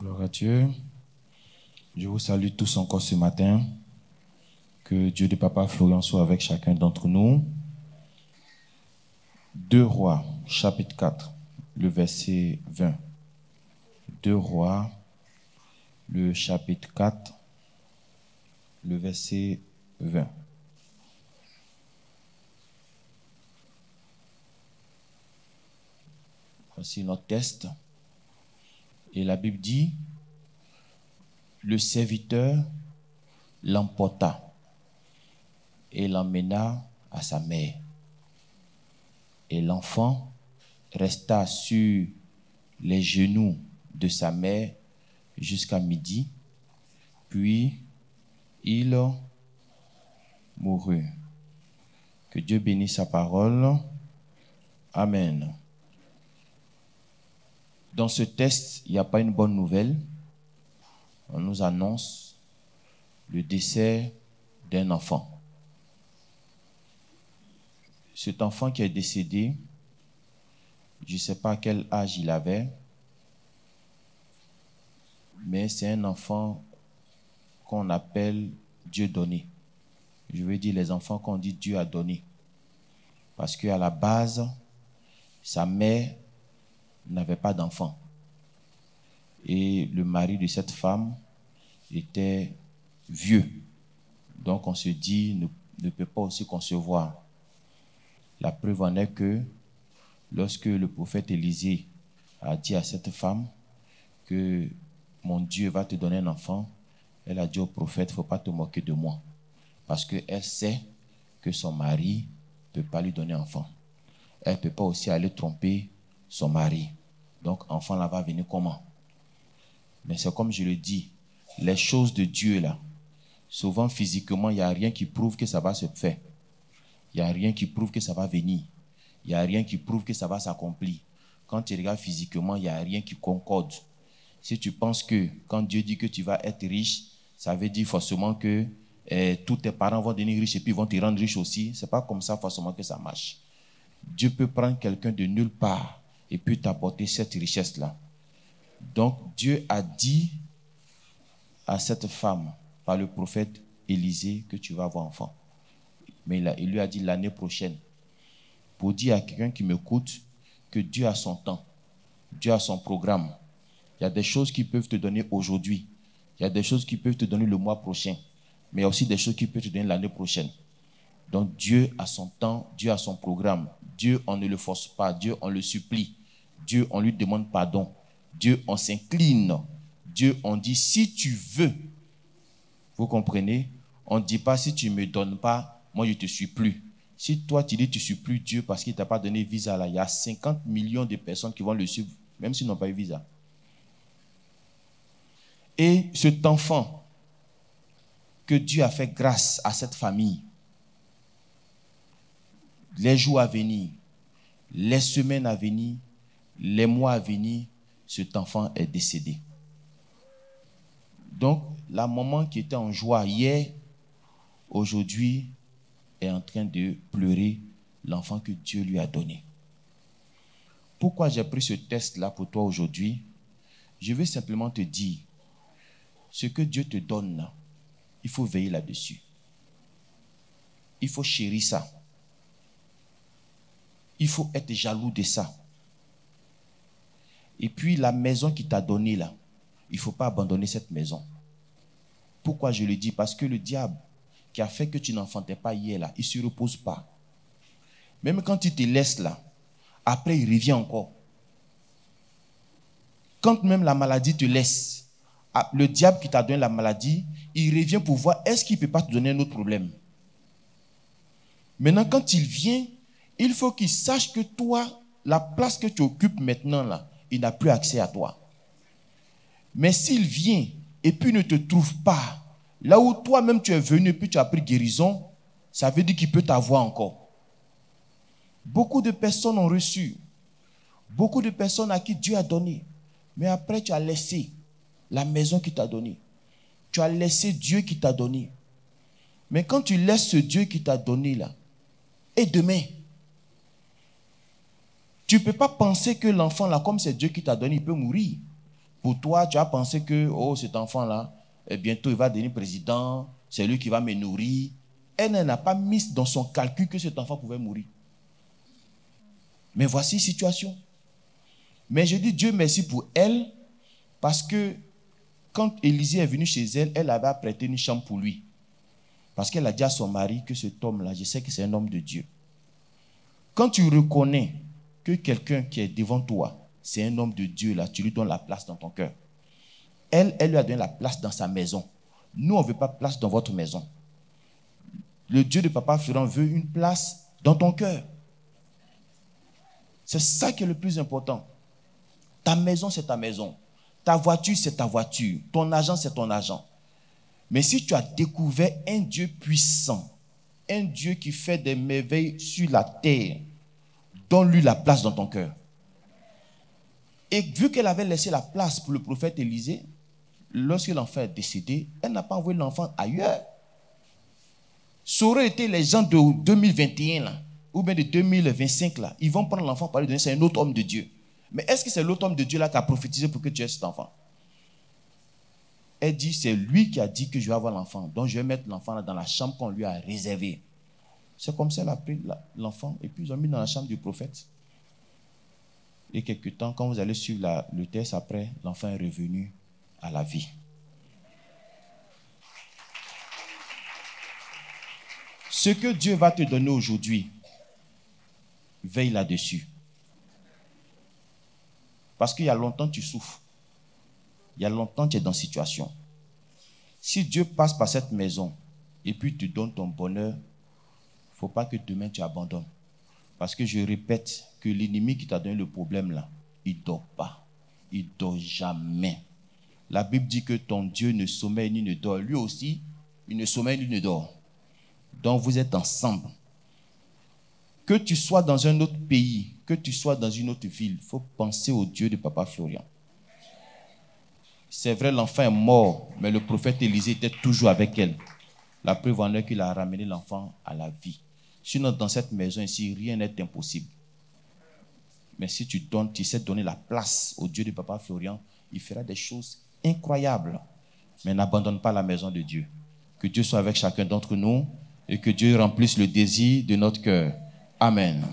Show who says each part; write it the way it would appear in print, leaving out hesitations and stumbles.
Speaker 1: Gloire à Dieu. Je vous salue tous encore ce matin. Que Dieu de Papa Florian soit avec chacun d'entre nous. 2 Rois, chapitre 4, le verset 20. 2 Rois, le chapitre 4, le verset 20. Voici notre texte. Et la Bible dit, le serviteur l'emporta et l'emmena à sa mère. Et l'enfant resta sur les genoux de sa mère jusqu'à midi, puis il mourut. Que Dieu bénisse sa parole. Amen. Dans ce texte, il n'y a pas une bonne nouvelle. On nous annonce le décès d'un enfant. Cet enfant qui est décédé, je ne sais pas quel âge il avait, mais c'est un enfant qu'on appelle Dieu donné. Je veux dire les enfants qu'on dit Dieu a donné. Parce qu'à la base, sa mère n'avait pas d'enfant. Et le mari de cette femme était vieux. Donc on se dit, ne peut pas aussi concevoir. La preuve en est que lorsque le prophète Élisée a dit à cette femme que mon Dieu va te donner un enfant, elle a dit au prophète, il ne faut pas te moquer de moi. Parce qu'elle sait que son mari ne peut pas lui donner enfant. Elle ne peut pas aussi aller tromper son mari. Donc enfant là va venir comment? Mais c'est comme je le dis, les choses de Dieu là, souvent physiquement, il n'y a rien qui prouve que ça va se faire. Il n'y a rien qui prouve que ça va venir. Il n'y a rien qui prouve que ça va s'accomplir. Quand tu regardes physiquement, il n'y a rien qui concorde. Si tu penses que quand Dieu dit que tu vas être riche, ça veut dire forcément que tous tes parents vont devenir riches et puis vont te rendre riche aussi. Ce n'est pas comme ça forcément que ça marche. Dieu peut prendre quelqu'un de nulle part et puis t'apporter cette richesse-là. Donc Dieu a dit à cette femme, par le prophète Élisée, que tu vas avoir enfant. Mais il lui a dit l'année prochaine. Pour dire à quelqu'un qui m'écoute que Dieu a son temps. Dieu a son programme. Il y a des choses qui peuvent te donner aujourd'hui. Il y a des choses qui peuvent te donner le mois prochain. Mais il y a aussi des choses qui peuvent te donner l'année prochaine. Donc Dieu a son temps, Dieu a son programme. Dieu, on ne le force pas. Dieu, on le supplie. Dieu, on lui demande pardon. Dieu, on s'incline. Dieu, on dit si tu veux. Vous comprenez? On ne dit pas si tu ne me donnes pas, moi je ne te suis plus. Si toi tu dis que tu ne suis plus Dieu parce qu'il ne t'a pas donné visa là, il y a 50 millions de personnes qui vont le suivre, même s'ils n'ont pas eu visa. Et cet enfant que Dieu a fait grâce à cette famille, les jours à venir, les semaines à venir, les mois à venir, cet enfant est décédé. Donc, la maman qui était en joie hier, aujourd'hui, est en train de pleurer l'enfant que Dieu lui a donné. Pourquoi j'ai pris ce texte-là pour toi aujourd'hui? Je veux simplement te dire, ce que Dieu te donne là, il faut veiller là-dessus. Il faut chérir ça. Il faut être jaloux de ça. Et puis la maison qu'il t'a donnée là, il ne faut pas abandonner cette maison. Pourquoi je le dis? Parce que le diable qui a fait que tu n'enfantais pas hier là, il ne se repose pas. Même quand il te laisse là, après il revient encore. Quand même la maladie te laisse, le diable qui t'a donné la maladie, il revient pour voir est-ce qu'il ne peut pas te donner un autre problème. Maintenant quand il vient, il faut qu'il sache que toi, la place que tu occupes maintenant là, il n'a plus accès à toi. Mais s'il vient et puis ne te trouve pas, là où toi-même tu es venu et puis tu as pris guérison, ça veut dire qu'il peut t'avoir encore. Beaucoup de personnes ont reçu. Beaucoup de personnes à qui Dieu a donné. Mais après tu as laissé la maison qu'il t'a donnée. Tu as laissé Dieu qui t'a donné. Mais quand tu laisses ce Dieu qui t'a donné là, et demain, tu ne peux pas penser que l'enfant là, comme c'est Dieu qui t'a donné, il peut mourir. Pour toi, tu as pensé que cet enfant-là, bientôt il va devenir président, c'est lui qui va me nourrir. Elle n'a pas mis dans son calcul que cet enfant pouvait mourir. Mais voici la situation. Mais je dis Dieu merci pour elle, parce que quand Élisée est venu chez elle, elle avait prêté une chambre pour lui. Parce qu'elle a dit à son mari que cet homme-là, je sais que c'est un homme de Dieu. Quand tu reconnais que quelqu'un qui est devant toi, c'est un homme de Dieu, là, tu lui donnes la place dans ton cœur. Elle lui a donné la place dans sa maison. Nous, on ne veut pas de place dans votre maison. Le Dieu de Papa Florent veut une place dans ton cœur. C'est ça qui est le plus important. Ta maison, c'est ta maison. Ta voiture, c'est ta voiture. Ton argent, c'est ton argent. Mais si tu as découvert un Dieu puissant, un Dieu qui fait des merveilles sur la terre, donne-lui la place dans ton cœur. Et vu qu'elle avait laissé la place pour le prophète Élisée, lorsque l'enfant est décédé, elle n'a pas envoyé l'enfant ailleurs. Ça aurait été les gens de 2021, là, ou bien de 2025, là, ils vont prendre l'enfant pour lui donner, c'est un autre homme de Dieu. Mais est-ce que c'est l'autre homme de Dieu là qui a prophétisé pour que tu aies cet enfant? Elle dit, c'est lui qui a dit que je vais avoir l'enfant. Donc je vais mettre l'enfant là dans la chambre qu'on lui a réservée. C'est comme ça qu'elle a pris l'enfant et puis ils l'ont mis dans la chambre du prophète. Et quelque temps, quand vous allez suivre le test après, l'enfant est revenu à la vie. Ce que Dieu va te donner aujourd'hui, veille là-dessus. Parce qu'il y a longtemps, tu souffres. Il y a longtemps, tu es dans cette situation. Si Dieu passe par cette maison et puis te donne ton bonheur, il ne faut pas que demain tu abandonnes. Parce que je répète que l'ennemi qui t'a donné le problème là, il ne dort pas. Il ne dort jamais. La Bible dit que ton Dieu ne sommeille ni ne dort. Lui aussi, il ne sommeille ni ne dort. Donc vous êtes ensemble. Que tu sois dans un autre pays, que tu sois dans une autre ville, il faut penser au Dieu de Papa Florian. C'est vrai, l'enfant est mort, mais le prophète Élisée était toujours avec elle. La preuve en est qu'il a ramené l'enfant à la vie. Sinon, dans cette maison ici, rien n'est impossible. Mais si tu sais donner la place au Dieu de Papa Florian, il fera des choses incroyables. Mais n'abandonne pas la maison de Dieu. Que Dieu soit avec chacun d'entre nous et que Dieu remplisse le désir de notre cœur. Amen.